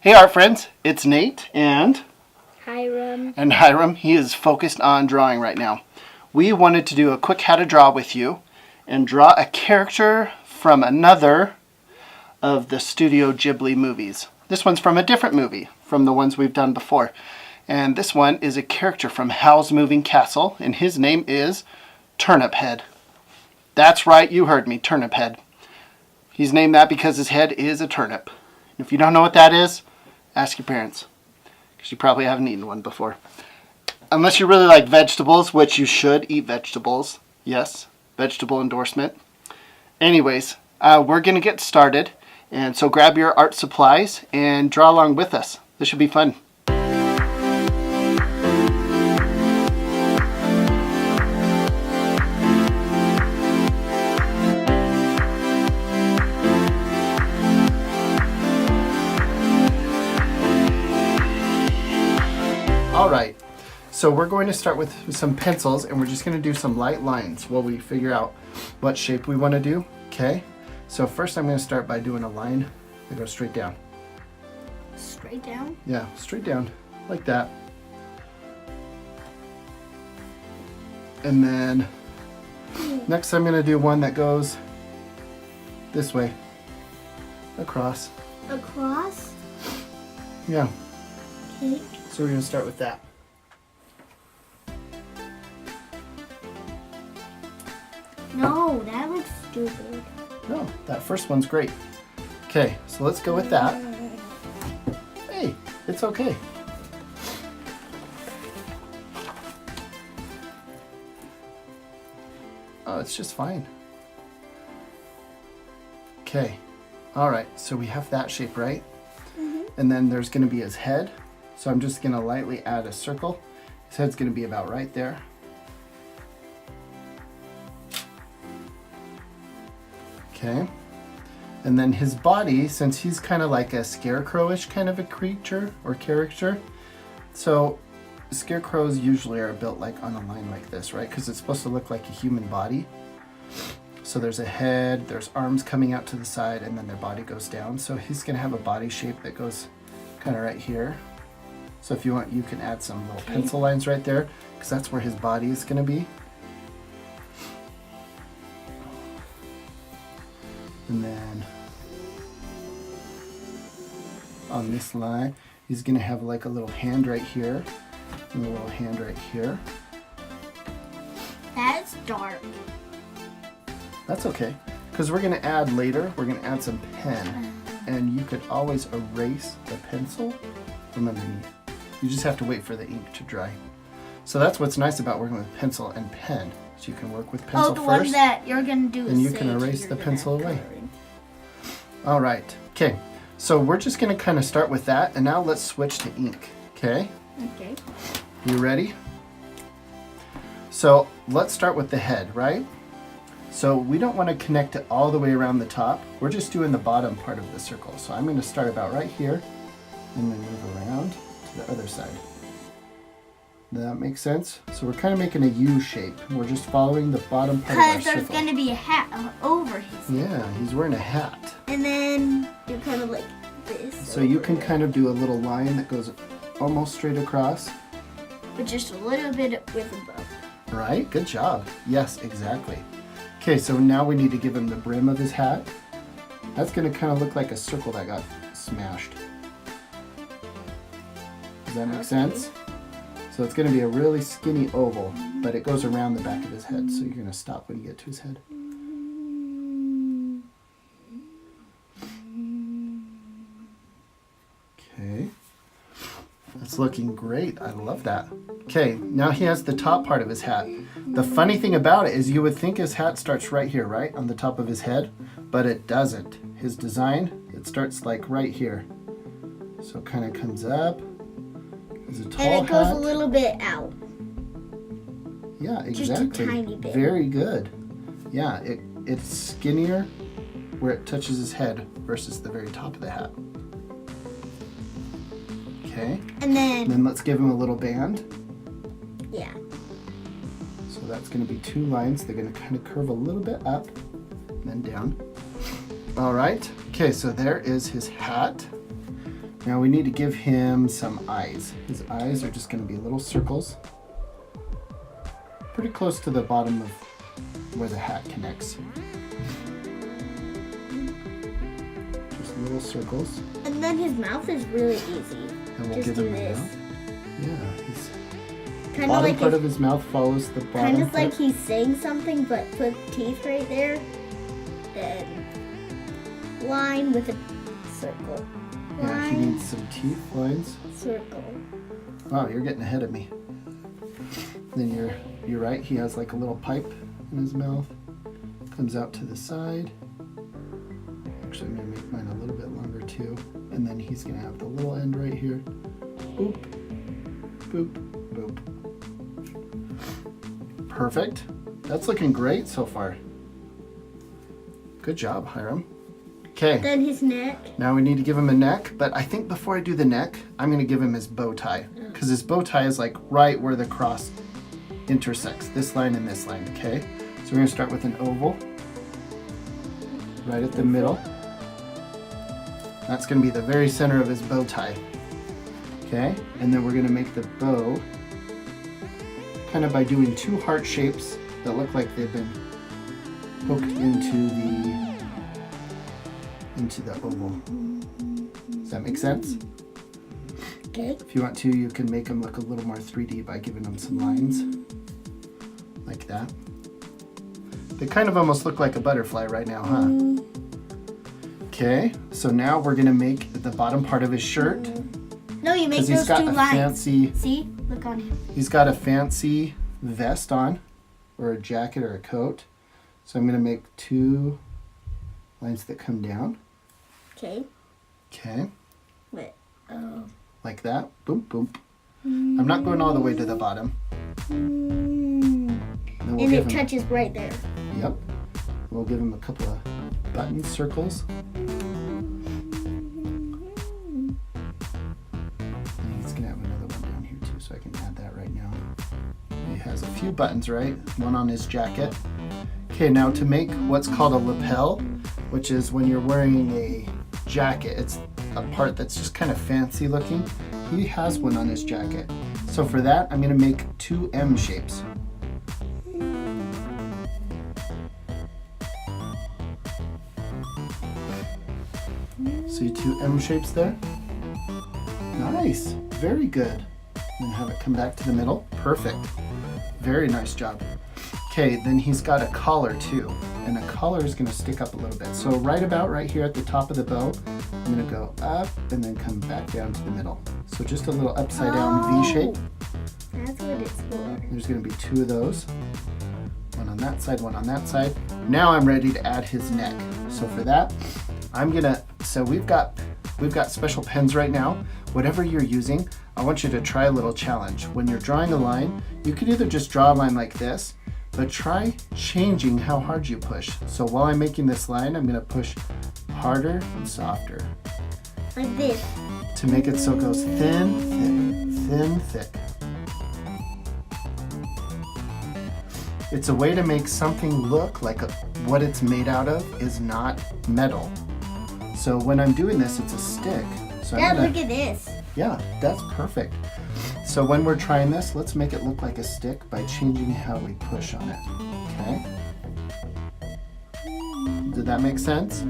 Hey art friends, it's Nate and Hyrum. Hyrum. He is focused on drawing right now. We wanted to do a quick how to draw with you and draw a character from another of the Studio Ghibli movies. This one's from a different movie from the ones we've done before. And this one is a character from Howl's Moving Castle, and his name is Turnip Head. That's right, you heard me, Turnip Head. He's named that because his head is a turnip. If you don't know what that is, ask your parents, because you probably haven't eaten one before. Unless you really like vegetables, which you should eat vegetables. Yes, vegetable endorsement. Anyways, we're going to get started. And so grab your art supplies and draw along with us. This should be fun. Alright, so we're going to start with some pencils and we're just going to do some light lines while we figure out what shape we want to do. Okay, so first I'm going to start by doing a line that goes straight down. Straight down? Yeah, straight down, like that. And then next I'm going to do one that goes this way, across. Across? Yeah. Okay. So we're going to start with that. No, that looks stupid. No, that first one's great. Okay, so let's go with that. Hey, it's okay. Oh, it's just fine. Okay, all right, so we have that shape, right? And then there's going to be his head. So I'm just going to lightly add a circle. His head's going to be about right there. Okay. And then his body, since he's kind of like a scarecrowish kind of a creature or character. So scarecrows usually are built like on a line like this, right? Because it's supposed to look like a human body. So there's a head, there's arms coming out to the side, and then their body goes down. So he's going to have a body shape that goes kind of right here. So if you want, you can add some little pencil lines right there, because that's where his body is going to be. And then on this line, he's going to have like a little hand right here, and a little hand right here. That's dark. That's okay, because we're going to add later, we're going to add some pen, and you could always erase the pencil from underneath. You just have to wait for the ink to dry. So that's what's nice about working with pencil and pen. So you can work with pencil the first. one that you're going to do and you can erase the pencil away. All right. Okay. So we're just going to kind of start with that. And now let's switch to ink. Okay? Okay. You ready? So let's start with the head, right? So we don't want to connect it all the way around the top. We're just doing the bottom part of the circle. So I'm going to start about right here and then move around the other side. Does that make sense? So we're kind of making a U shape. We're just following the bottom part of our circle. Because there's going to be a hat over his head. Yeah, he's wearing a hat. And then you're kind of like this. So you can kind of do a little line that goes almost straight across. But just a little bit with above. Right, good job. Yes, exactly. Okay, so now we need to give him the brim of his hat. That's going to kind of look like a circle that got smashed. Does that make sense? So it's going to be a really skinny oval, but it goes around the back of his head, so you're going to stop when you get to his head. Okay. That's looking great. I love that. Okay, now he has the top part of his hat. The funny thing about it is you would think his hat starts right here, right? On the top of his head, but it doesn't. His design, it starts like right here. So it kind of comes up. It's a tall and it goes hat. a little bit out. Yeah, exactly. Just a tiny bit. Very good. Yeah, it's skinnier where it touches his head versus the very top of the hat. Okay. And then let's give him a little band. Yeah. So that's going to be two lines. They're going to kind of curve a little bit up and then down. All right. Okay, so there is his hat. Now we need to give him some eyes. His eyes are just going to be little circles. Pretty close to the bottom of where the hat connects. Just little circles. And then his mouth is really easy. And we'll Just give do him a this. mouth. Yeah, his Kind of bottom like part of his mouth follows the bottom kind of part. like he's saying something, but put teeth right there. Then line with a circle. Yeah, he Line, needs some teeth lines. circle. Wow, you're getting ahead of me. Then you're right. He has like a little pipe in his mouth. Comes out to the side. Actually, I'm gonna make mine a little bit longer too. And then he's gonna have the little end right here. Boop, boop, boop. Perfect. That's looking great so far. Good job, Hyrum. Okay. Then his neck. Now we need to give him a neck, but I think before I do the neck, I'm going to give him his bow tie. Because his bow tie is like right where the cross intersects. This line and this line, okay? So we're going to start with an oval. Right at the middle. That's going to be the very center of his bow tie. Okay? And then we're going to make the bow kind of by doing two heart shapes that look like they've been poked into the oval. Does that make sense? Okay. If you want to, you can make them look a little more 3D by giving them some lines. Like that. They kind of almost look like a butterfly right now, huh? Okay, so now we're gonna make the bottom part of his shirt. No, you make Because he's those got two a lines. fancy, See? Look on him. he's got a fancy vest on, or a jacket or a coat. So I'm gonna make two lines that come down. Okay. Okay. Wait. Oh. Like that. Boom, boom. I'm not going all the way to the bottom. And Then we'll give it him, touches right there. yep. We'll give him a couple of button circles. And he's gonna have another one down here too, so I can add that right now. He has a few buttons, right? One on his jacket. Okay, now to make what's called a lapel, which is when you're wearing a jacket, it's a part that's just kind of fancy looking. He has one on his jacket. So for that, I'm gonna make two M shapes. See two M shapes there? Nice, very good. And have it come back to the middle. Perfect. Very nice job. Okay, then he's got a collar too. And a collar is gonna stick up a little bit. So right about right here at the top of the bow, I'm gonna go up and then come back down to the middle. So just a little upside down V shape. That's what it's for. There's gonna be two of those. One on that side, one on that side. Now I'm ready to add his neck. So for that, so we've got special pens right now. Whatever you're using, I want you to try a little challenge. When you're drawing a line, you could either just draw a line like this, but try changing how hard you push. So while I'm making this line, I'm gonna push harder and softer Like this. to make it so it goes thin, thick, thin, thick. It's a way to make something look like what it's made out of is not metal. So when I'm doing this, it's a stick. So Dad, I'm gonna, look at this. yeah, that's perfect. So when we're trying this, let's make it look like a stick by changing how we push on it, okay? Did that make sense?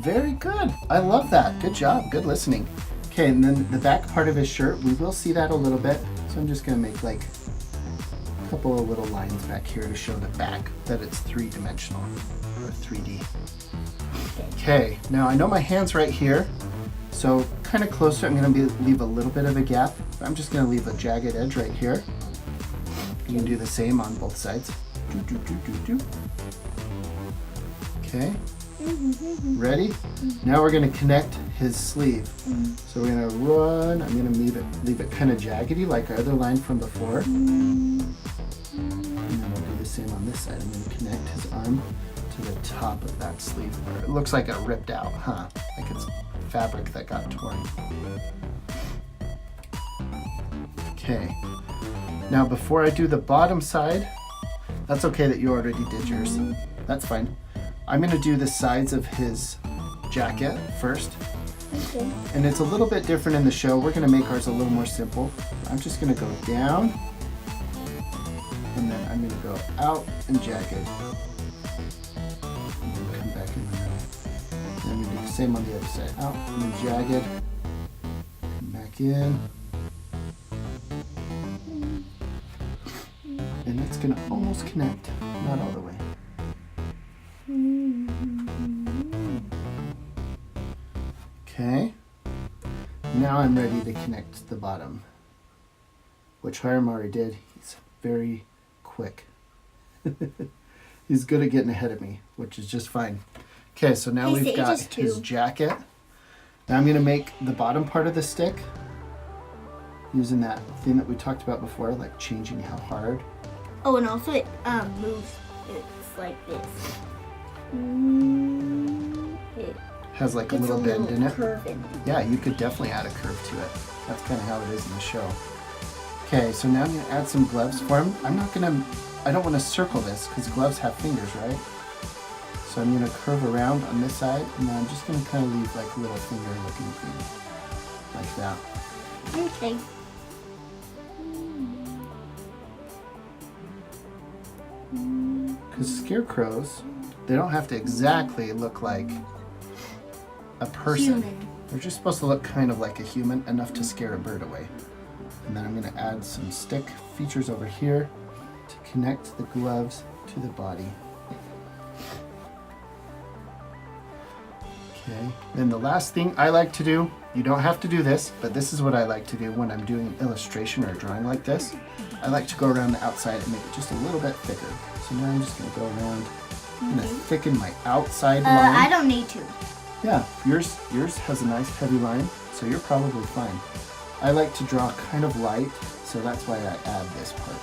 Very good. I love that. Good job. Good listening. Okay, and then the back part of his shirt, we will see that a little bit. So I'm just gonna make like a couple of little lines back here to show the back that it's three-dimensional or 3D. Okay, now I know my hand's right here, so kind of closer. I'm going to leave a little bit of a gap. I'm just going to leave a jagged edge right here. You can do the same on both sides. Okay, ready? Now we're going to connect his sleeve. So we're going to run. I'm going to leave it kind of jaggedy like our other line from before. And then we'll do the same on this side. I'm going to connect his arm to the top of that sleeve. It looks like it ripped out, huh? Like it's fabric that got torn. Okay. Now before I do the bottom side, that's okay that you already did yours. That's fine. I'm gonna do the sides of his jacket first. Okay. And it's a little bit different in the show. We're going to make ours a little more simple. I'm just going to go down. And then I'm going to go out and jagged. And then come back in the middle. And I'm going to do the same on the other side. Out and then jagged. Come back in. And it's going to almost connect. Not all the way. Okay. Now I'm ready to connect the bottom, which Hyrum already did. He's very quick. He's good at getting ahead of me, which is just fine. Okay, so now we've got his jacket. Now I'm going to make the bottom part of the stick using that thing that we talked about before, like changing how hard. Oh, and also it moves. It's like this. It has like a little bend in it. Curve in it. Yeah, you could definitely add a curve to it. That's kind of how it is in the show. Okay, so now I'm going to add some gloves for him. I don't want to circle this because gloves have fingers, right? So I'm going to curve around on this side, and then I'm just going to kind of leave like a little finger looking thing. Like that. Okay. Because scarecrows, they don't have to exactly look like a person. Human. They're just supposed to look kind of like a human, enough to scare a bird away. And then I'm going to add some stick features over here to connect the gloves to the body. Okay, then the last thing I like to do, you don't have to do this, but this is what I like to do when I'm doing an illustration or a drawing like this. I like to go around the outside and make it just a little bit thicker. So now I'm just going to go around. I'm going to thicken my outside line. I don't need to. Yeah, yours has a nice heavy line, so you're probably fine. I like to draw kind of light, so that's why I add this part.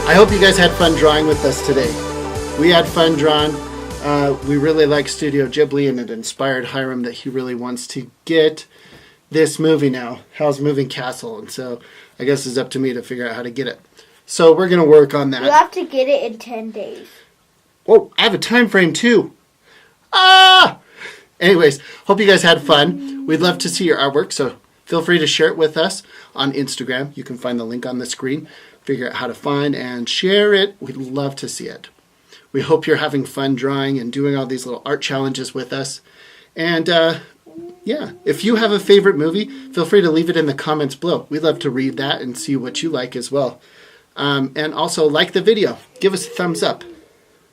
I hope you guys had fun drawing with us today. We had fun drawing. We really like Studio Ghibli, and it inspired Hyrum that he really wants to get this movie now, Howl's Moving Castle. And so I guess it's up to me to figure out how to get it. So we're going to work on that. You have to get it in 10 days. Oh, I have a time frame too. Anyways, hope you guys had fun. We'd love to see your artwork, so feel free to share it with us on Instagram. You can find the link on the screen. Figure out how to find and share it. We'd love to see it. We hope you're having fun drawing and doing all these little art challenges with us. And yeah, if you have a favorite movie, feel free to leave it in the comments below. We'd love to read that and see what you like as well. And also like the video. Give us a thumbs up,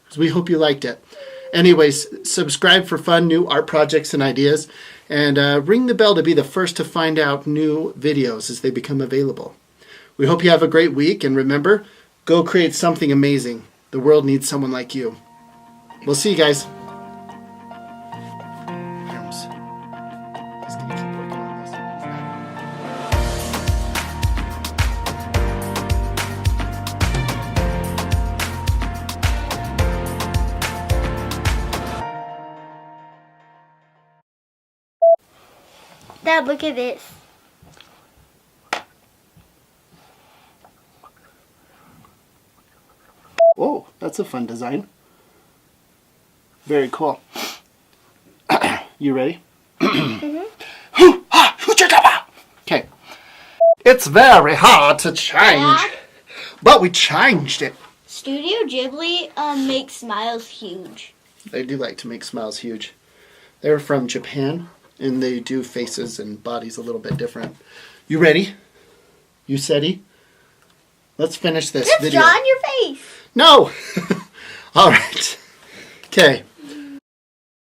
because we hope you liked it. Anyways, subscribe for fun new art projects and ideas. And ring the bell to be the first to find out new videos as they become available. We hope you have a great week, and remember, go create something amazing. The world needs someone like you. We'll see you guys. He's gonna keep working on this. Dad, look at this. Whoa, that's a fun design. Very cool. You ready? Okay. It's very hard to change, Dad? but we changed it. Studio Ghibli makes smiles huge. They do like to make smiles huge. They're from Japan, and they do faces and bodies a little bit different. You ready? You steady? Let's finish this video. Just draw on your face. No! All right. Okay.